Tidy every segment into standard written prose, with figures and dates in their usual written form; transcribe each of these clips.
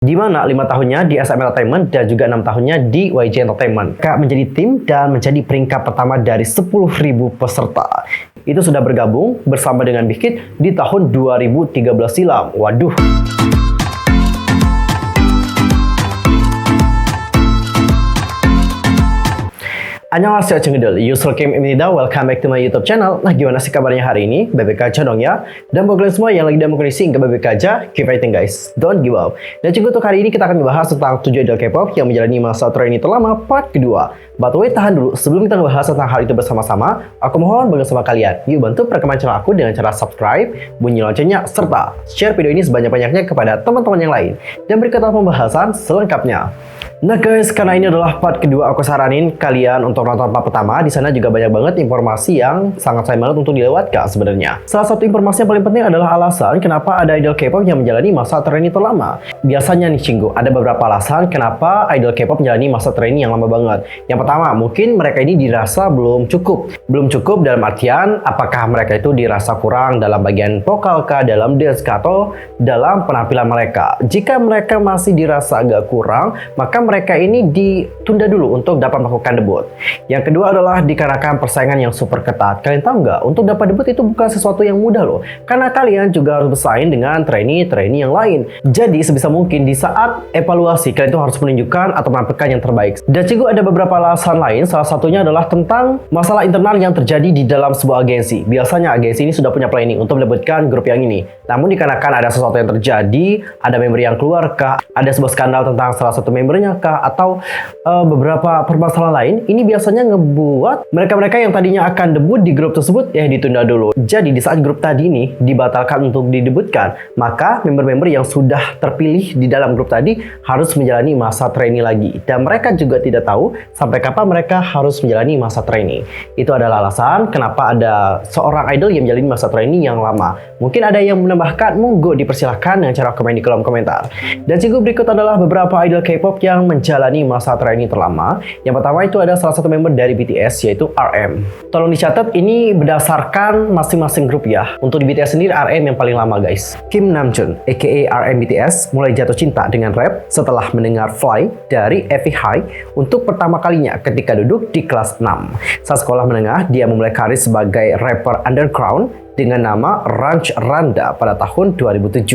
di mana 5 tahunnya di SM Entertainment dan juga 6 tahunnya di YG Entertainment. Mereka menjadi tim dan menjadi peringkat pertama dari 10.000 peserta. Itu sudah bergabung bersama dengan Big Hit di tahun 2013 silam. Waduh. Annyeonghaseyo Cengedel, Yusuf Kim Iminida, welcome back to my YouTube channel. Nah, gimana sih kabarnya hari ini? BBK aja dong ya. Dan buat kalian semua yang lagi demo kondisi ke BBK aja, keep fighting guys, don't give up. Dan juga untuk hari ini kita akan membahas tentang 7 idol K-pop yang menjalani masa trainee terlama part kedua. But wait, tahan dulu, sebelum kita membahas tentang hal itu bersama-sama, aku mohon bersama kalian, yuk bantu perkembangan channel aku dengan cara subscribe, bunyi loncengnya, serta share video ini sebanyak-banyaknya kepada teman-teman yang lain. Dan berikutlah pembahasan selengkapnya. Nah guys, karena ini adalah part kedua, aku saranin kalian untuk nonton part pertama. Di sana juga banyak banget informasi yang sangat sayang banget untuk dilewatkan sebenarnya. Salah satu informasi yang paling penting adalah alasan kenapa ada idol K-pop yang menjalani masa trainee terlama. Biasanya nih Cinggu, ada beberapa alasan kenapa idol K-pop menjalani masa trainee yang lama banget. Yang pertama, mungkin mereka ini dirasa belum cukup. Belum cukup dalam artian apakah mereka itu dirasa kurang dalam bagian vokal kah, dalam dance kah, atau dalam penampilan mereka. Jika mereka masih dirasa agak kurang, maka mereka ini ditunda dulu untuk dapat melakukan debut. Yang kedua adalah dikarenakan persaingan yang super ketat. Kalian tahu nggak? Untuk dapat debut itu bukan sesuatu yang mudah loh. Karena kalian juga harus bersaing dengan trainee-trainee yang lain. Jadi sebisa mungkin di saat evaluasi kalian itu harus menunjukkan atau menampilkan yang terbaik. Dan juga ada beberapa alasan lain. Salah satunya adalah tentang masalah internal yang terjadi di dalam sebuah agensi. Biasanya agensi ini sudah punya planning untuk mendebutkan grup yang ini. Namun dikarenakan ada sesuatu yang terjadi, ada member yang keluar kah, ada sebuah skandal tentang salah satu membernya kah, atau beberapa permasalahan lain, ini biasanya ngebuat mereka-mereka yang tadinya akan debut di grup tersebut ditunda dulu. Jadi di saat grup tadi ini dibatalkan untuk didebutkan, maka member-member yang sudah terpilih di dalam grup tadi harus menjalani masa trainee lagi. Dan mereka juga tidak tahu sampai kapan mereka harus menjalani masa trainee. Itu adalah alasan kenapa ada seorang idol yang menjalani masa trainee yang lama. Mungkin ada yang menambahkan, monggo dipersilahkan dengan cara komen di kolom komentar. Dan juga berikut adalah beberapa idol K-pop yang menjalani masa trainee terlama. Yang pertama itu ada salah satu member dari BTS, yaitu RM. Tolong dicatat, ini berdasarkan masing-masing grup ya. Untuk di BTS sendiri, RM yang paling lama guys. Kim Namjoon, aka RM BTS, mulai jatuh cinta dengan rap setelah mendengar Fly dari Evi High untuk pertama kalinya ketika duduk di kelas 6. Saat sekolah menengah, dia memulai karir sebagai rapper underground dengan nama Ranch Randa pada tahun 2007.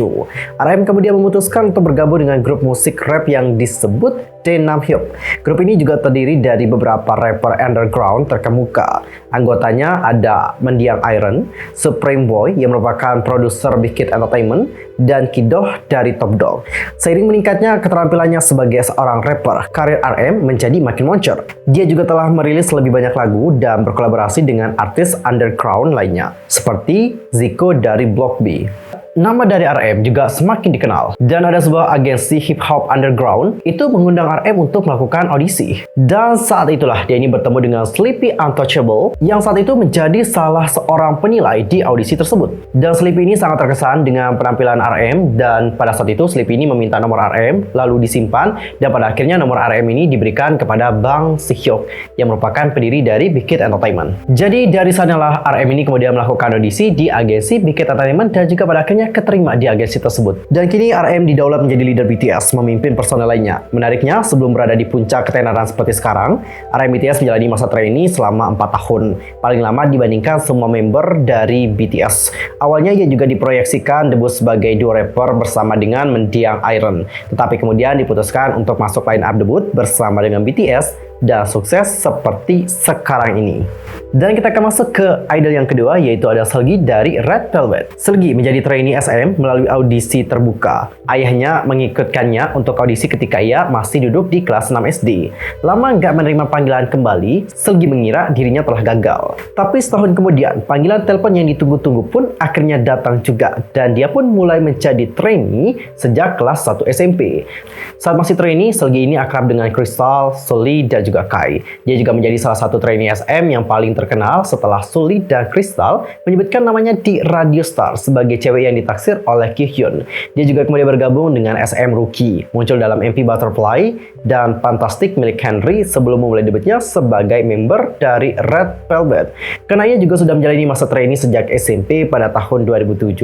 RM kemudian memutuskan untuk bergabung dengan grup musik rap yang disebut Daenamhyuk. Grup ini juga terdiri dari beberapa rapper underground terkemuka. Anggotanya ada Mendiang Iron, Supreme Boy yang merupakan produser Big Hit Entertainment, dan Kidoh dari Top Dog. Seiring meningkatnya keterampilannya sebagai seorang rapper, karir RM menjadi makin moncer. Dia juga telah merilis lebih banyak lagu dan berkolaborasi dengan artis underground lainnya, seperti Zico dari Block B. Nama dari RM juga semakin dikenal. Dan ada sebuah agensi hip hop underground itu mengundang RM untuk melakukan audisi. Dan saat itulah dia ini bertemu dengan Sleepy Untouchable yang saat itu menjadi salah seorang penilai di audisi tersebut. Dan Sleepy ini sangat terkesan dengan penampilan RM, dan pada saat itu Sleepy ini meminta nomor RM lalu disimpan, dan pada akhirnya nomor RM ini diberikan kepada Bang Si-hyuk yang merupakan pendiri dari Big Hit Entertainment. Jadi dari sanalah RM ini kemudian melakukan audisi di agensi Big Hit Entertainment dan juga pada akhirnya keterima di agensi tersebut. Dan kini RM didaulat menjadi leader BTS, memimpin personel lainnya. Menariknya, sebelum berada di puncak ketenaran seperti sekarang, RM BTS menjalani masa trainee selama 4 tahun, paling lama dibandingkan semua member dari BTS. Awalnya ia juga diproyeksikan debut sebagai duo rapper bersama dengan Mendiang Iron, tetapi kemudian diputuskan untuk masuk line up debut bersama dengan BTS dan sukses seperti sekarang ini. Dan kita akan masuk ke idol yang kedua, yaitu ada Seulgi dari Red Velvet. Seulgi menjadi trainee SM melalui audisi terbuka. Ayahnya mengikutkannya untuk audisi ketika ia masih duduk di kelas 6 SD. Lama nggak menerima panggilan kembali, Seulgi mengira dirinya telah gagal. Tapi setahun kemudian, panggilan telepon yang ditunggu-tunggu pun akhirnya datang juga. Dan dia pun mulai menjadi trainee sejak kelas 1 SMP. Saat masih trainee, Seulgi ini akrab dengan Crystal, Sulli, dan juga juga Kai. Dia juga menjadi salah satu trainee SM yang paling terkenal setelah Sully dan Crystal menyebutkan namanya di Radio Star sebagai cewek yang ditaksir oleh Ki-hyun. Dia juga kemudian bergabung dengan SM Rookie, muncul dalam MP Butterfly dan Fantastic milik Henry sebelum memulai debutnya sebagai member dari Red Velvet. Karena ia juga sudah menjalani masa trainee sejak SMP pada tahun 2007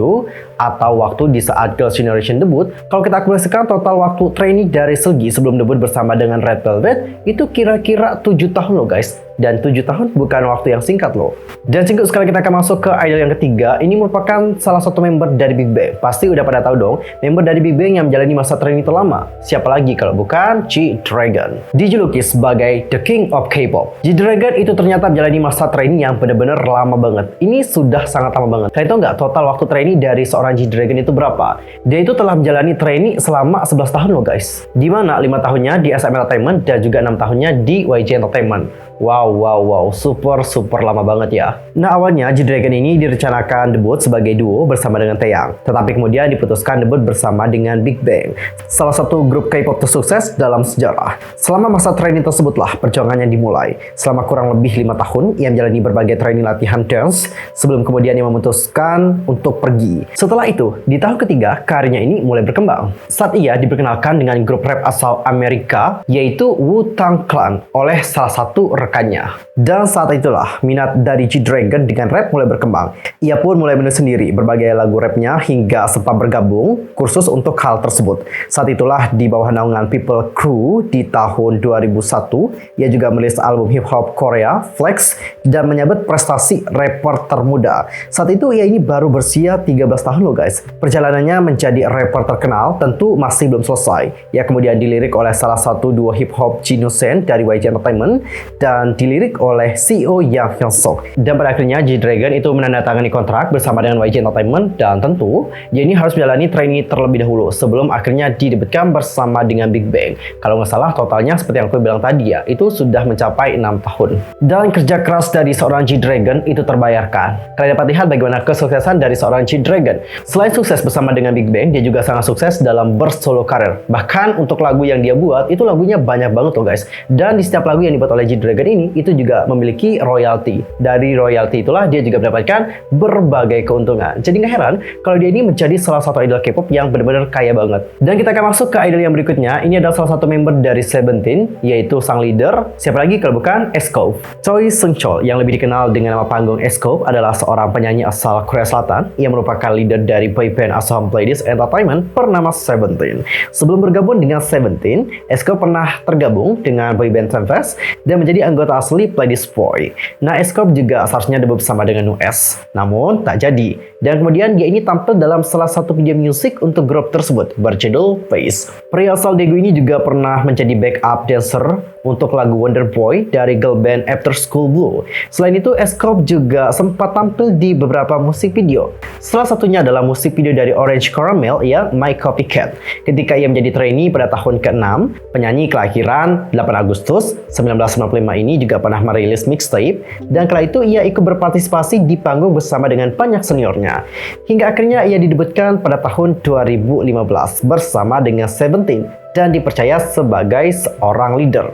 atau waktu di saat Girls' Generation debut. Kalau kita akumulasikan total waktu trainee dari Seulgi sebelum debut bersama dengan Red Velvet itu kira-kira 7 tahun loh guys. Dan 7 tahun bukan waktu yang singkat loh. Dan Cinggu, sekarang kita akan masuk ke idol yang ketiga. Ini merupakan salah satu member dari Big Bang. Pasti udah pada tahu dong, member dari Big Bang yang menjalani masa trainee terlama. Siapa lagi kalau bukan G-Dragon. Dijuluki sebagai The King of K-pop. G-Dragon itu ternyata menjalani masa trainee yang benar-benar lama banget. Ini sudah sangat lama banget. Kalian tahu nggak total waktu trainee dari seorang G-Dragon itu berapa? Dia itu telah menjalani trainee selama 11 tahun loh guys. Dimana 5 tahunnya di SM Entertainment dan juga 6 tahunnya di YG Entertainment. Wow, super lama banget ya. Nah, awalnya G-Dragon ini direncanakan debut sebagai duo bersama dengan Taeyang, tetapi kemudian diputuskan debut bersama dengan Big Bang, salah satu grup K-pop tersukses dalam sejarah. Selama masa training tersebutlah perjuangannya dimulai. Selama kurang lebih 5 tahun, ia menjalani berbagai training latihan dance sebelum kemudian ia memutuskan untuk pergi. Setelah itu, di tahun ketiga, karirnya ini mulai berkembang. Saat ia diperkenalkan dengan grup rap asal Amerika, yaitu Wu-Tang Clan oleh salah satu rekannya. Dan saat itulah minat dari G-Dragon dengan rap mulai berkembang. Ia pun mulai menulis sendiri berbagai lagu rapnya hingga sempat bergabung kursus untuk hal tersebut. Saat itulah di bawah naungan People Crew di tahun 2001, ia juga merilis album hip hop Korea Flex dan menyabet prestasi rapper termuda. Saat itu ia ini baru berusia 13 tahun loh guys. Perjalanannya menjadi rapper terkenal tentu masih belum selesai. Ia kemudian dilirik oleh salah satu duo hip hop Jinosen dari YG Entertainment dan dilirik oleh CEO Yang Hyun-sok. Dan pada akhirnya G-Dragon itu menandatangani kontrak bersama dengan YG Entertainment dan tentu dia ini harus menjalani trainee terlebih dahulu sebelum akhirnya didebutkan bersama dengan Big Bang. Kalau nggak salah totalnya seperti yang aku bilang tadi ya, itu sudah mencapai 6 tahun. Dan kerja keras dari seorang G-Dragon itu terbayarkan. Kalian dapat lihat bagaimana kesuksesan dari seorang G-Dragon. Selain sukses bersama dengan Big Bang, dia juga sangat sukses dalam bersolo karir. Bahkan untuk lagu yang dia buat, itu lagunya banyak banget loh guys. Dan di setiap lagu yang dibuat oleh G-Dragon ini, itu juga memiliki royalti. Dari royalti itulah dia juga mendapatkan berbagai keuntungan. Jadi nggak heran kalau dia ini menjadi salah satu idol K-pop yang benar-benar kaya banget. Dan kita akan masuk ke idol yang berikutnya. Ini adalah salah satu member dari Seventeen, yaitu sang leader. Siapa lagi kalau bukan S.Coupe. Choi Seung-chol yang lebih dikenal dengan nama panggung S.Coupe adalah seorang penyanyi asal Korea Selatan yang merupakan leader dari boyband asal Pledis Entertainment bernama Seventeen. Sebelum bergabung dengan Seventeen, S.Coupe pernah tergabung dengan boyband Sunfest dan menjadi anggota asli Pledis Boy. Nah, S.Coupe juga seharusnya debut bersama dengan US, namun tak jadi. Dan kemudian dia ini tampil dalam salah satu video musik untuk grup tersebut berjudul Face. Pria asal Daegu ini juga pernah menjadi backup dancer untuk lagu Wonder Boy dari girl band After School Blue. Selain itu, S.Coupe juga sempat tampil di beberapa musik video. Salah satunya adalah musik video dari Orange Caramel yang My Copycat. Ketika ia menjadi trainee pada tahun ke-6, penyanyi kelahiran 8 Agustus 1995 ini juga pernah merilis mixtape, dan kala itu ia ikut berpartisipasi di panggung bersama dengan banyak seniornya. Hingga akhirnya ia didebutkan pada tahun 2015 bersama dengan Seventeen dan dipercaya sebagai seorang leader.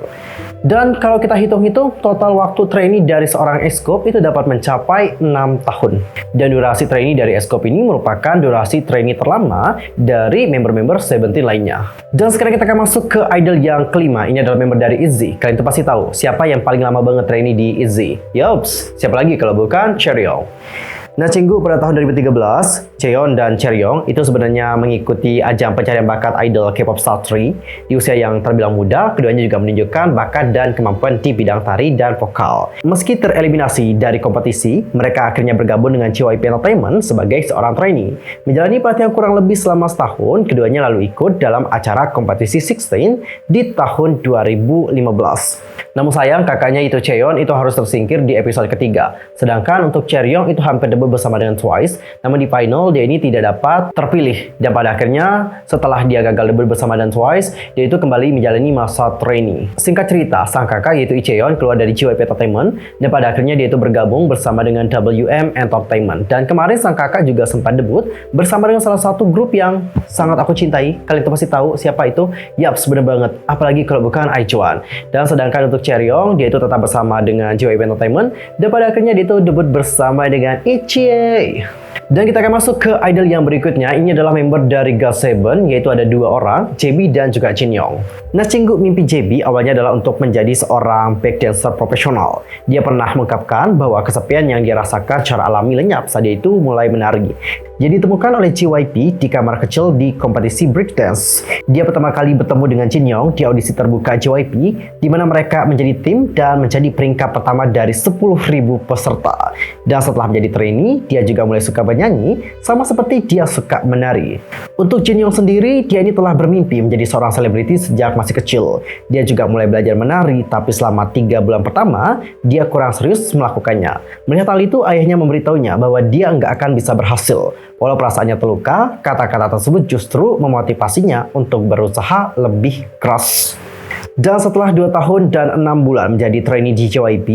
Dan kalau kita hitung-hitung, total waktu trainee dari seorang S.Coupe itu dapat mencapai 6 tahun. Dan durasi trainee dari S.Coupe ini merupakan durasi trainee terlama dari member-member Seventeen lainnya. Dan sekarang kita akan masuk ke idol yang kelima. Ini adalah member dari ITZY. Kalian tuh pasti tahu siapa yang paling lama banget trainee di ITZY. Yups, siapa lagi kalau bukan Chaeryeong. Nah, Cinggu, pada tahun 2013, Chaeyeon dan Chaeryeong itu sebenarnya mengikuti ajang pencarian bakat idol K-pop Star 3. Di usia yang terbilang muda, keduanya juga menunjukkan bakat dan kemampuan di bidang tari dan vokal. Meski tereliminasi dari kompetisi, mereka akhirnya bergabung dengan JYP Entertainment sebagai seorang trainee. Menjalani pelatihan kurang lebih selama setahun, keduanya lalu ikut dalam acara kompetisi 16 di tahun 2015. Namun sayang, kakaknya itu Chaeyeon itu harus tersingkir di episode ketiga. Sedangkan untuk Chaeryeong itu hampir debut debut bersama dengan Twice. Namun di final dia ini tidak dapat terpilih, dan pada akhirnya setelah dia gagal debut bersama dengan Twice, dia itu kembali menjalani masa trainee. Singkat cerita, sang kakak yaitu Icheon keluar dari JYP Entertainment, dan pada akhirnya dia itu bergabung bersama dengan WM Entertainment. Dan kemarin sang kakak juga sempat debut bersama dengan salah satu grup yang sangat aku cintai. Kalian tuh pasti tahu siapa itu? Yaps, bener banget. Apalagi kalau bukan IZ*ONE. Dan sedangkan untuk Chaeryeong, dia itu tetap bersama dengan JYP Entertainment, dan pada akhirnya dia itu debut bersama dengan ITZY. Dan kita akan masuk ke idol yang berikutnya. Ini adalah member dari GOT7, yaitu ada dua orang, JB dan juga Jin Young. Nah, Cinggu mimpi JB awalnya adalah untuk menjadi seorang back dancer profesional. Dia pernah mengungkapkan bahwa kesepian yang dia rasakan secara alami lenyap saat dia itu mulai menari. Dia ditemukan oleh JYP di kamar kecil di kompetisi breakdance. Dia pertama kali bertemu dengan Jin Young di audisi terbuka JYP, di mana mereka menjadi tim dan menjadi peringkat pertama dari 10.000 peserta. Dan setelah menjadi trainee, dia juga mulai suka bernyanyi, sama seperti dia suka menari. Untuk Jin Young sendiri, dia ini telah bermimpi menjadi seorang selebriti sejak masih kecil. Dia juga mulai belajar menari, tapi selama 3 bulan pertama, dia kurang serius melakukannya. Melihat hal itu, ayahnya memberitahunya bahwa dia nggak akan bisa berhasil. Walau perasaannya terluka, kata-kata tersebut justru memotivasinya untuk berusaha lebih keras. Dan setelah 2 tahun dan 6 bulan menjadi trainee di JYP,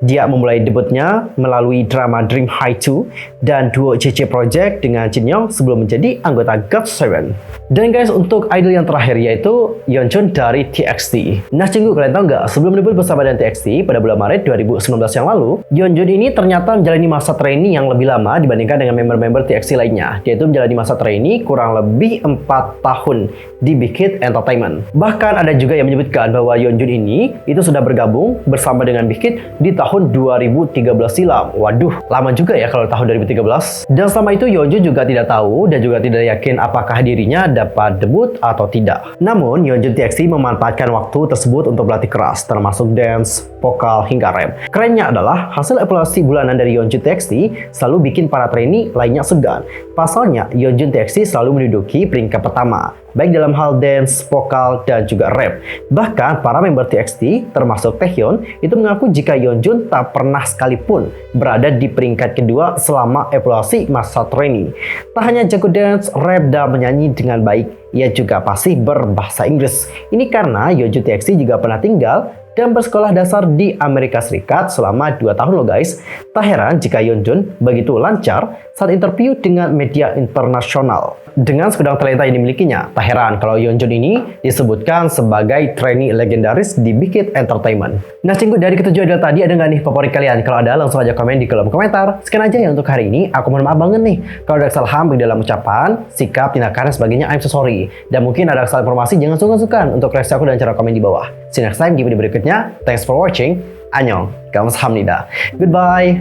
dia memulai debutnya melalui drama Dream High 2 dan duo CC Project dengan Jin Young sebelum menjadi anggota GOT7. Dan guys, untuk idol yang terakhir yaitu Yeonjun dari TXT. Nah, Cinggu, kalian tahu nggak? Sebelum debut bersama dengan TXT pada bulan Maret 2019 yang lalu, Yeonjun ini ternyata menjalani masa trainee yang lebih lama dibandingkan dengan member-member TXT lainnya. Dia itu menjalani masa trainee kurang lebih 4 tahun di Big Hit Entertainment. Bahkan ada juga yang menyebutkan bahwa Yeonjun ini itu sudah bergabung bersama dengan Big Hit di tahun 2013 silam. Waduh, lama juga ya kalau tahun 2013. Dan selama itu Yeonjun juga tidak tahu dan juga tidak yakin apakah dirinya dapat debut atau tidak. Namun, Yeonjun TXT memanfaatkan waktu tersebut untuk berlatih keras, termasuk dance, vokal, hingga rap. Kerennya adalah hasil evaluasi bulanan dari Yeonjun TXT selalu bikin para trainee lainnya segan. Pasalnya, Yeonjun TXT selalu menduduki peringkat pertama, baik dalam hal dance, vokal, dan juga rap. Bahkan, para member TXT, termasuk Taehyun, itu mengaku jika Yeonjun tak pernah sekalipun berada di peringkat kedua selama evaluasi masa trainee. Tak hanya jago dance, rap, dan menyanyi dengan baik, ia juga fasih berbahasa Inggris. Ini karena Yeonjun TXT juga pernah tinggal dan bersekolah dasar di Amerika Serikat selama 2 tahun loh guys. Tak heran jika Yeonjun begitu lancar saat interview dengan media internasional. Dengan segudang talenta yang dimilikinya, tak heran kalau Yeonjun ini disebutkan sebagai trainee legendaris di Big Hit Entertainment. Nah, Cinggu, dari ketujuh idol tadi ada nggak nih favorit kalian? Kalau ada, langsung aja komen di kolom komentar. Sekian aja ya untuk hari ini. Aku mohon maaf banget nih kalau ada kesalahan baik dalam ucapan, sikap, tindakan, dan sebagainya. I'm so sorry. Dan mungkin ada kesalahan informasi, jangan sungkan-sungkan untuk reaksi aku dan cara komen di bawah. See you next time di video berikutnya. Thanks for watching. Annyeong. Kamsahamnida. Goodbye.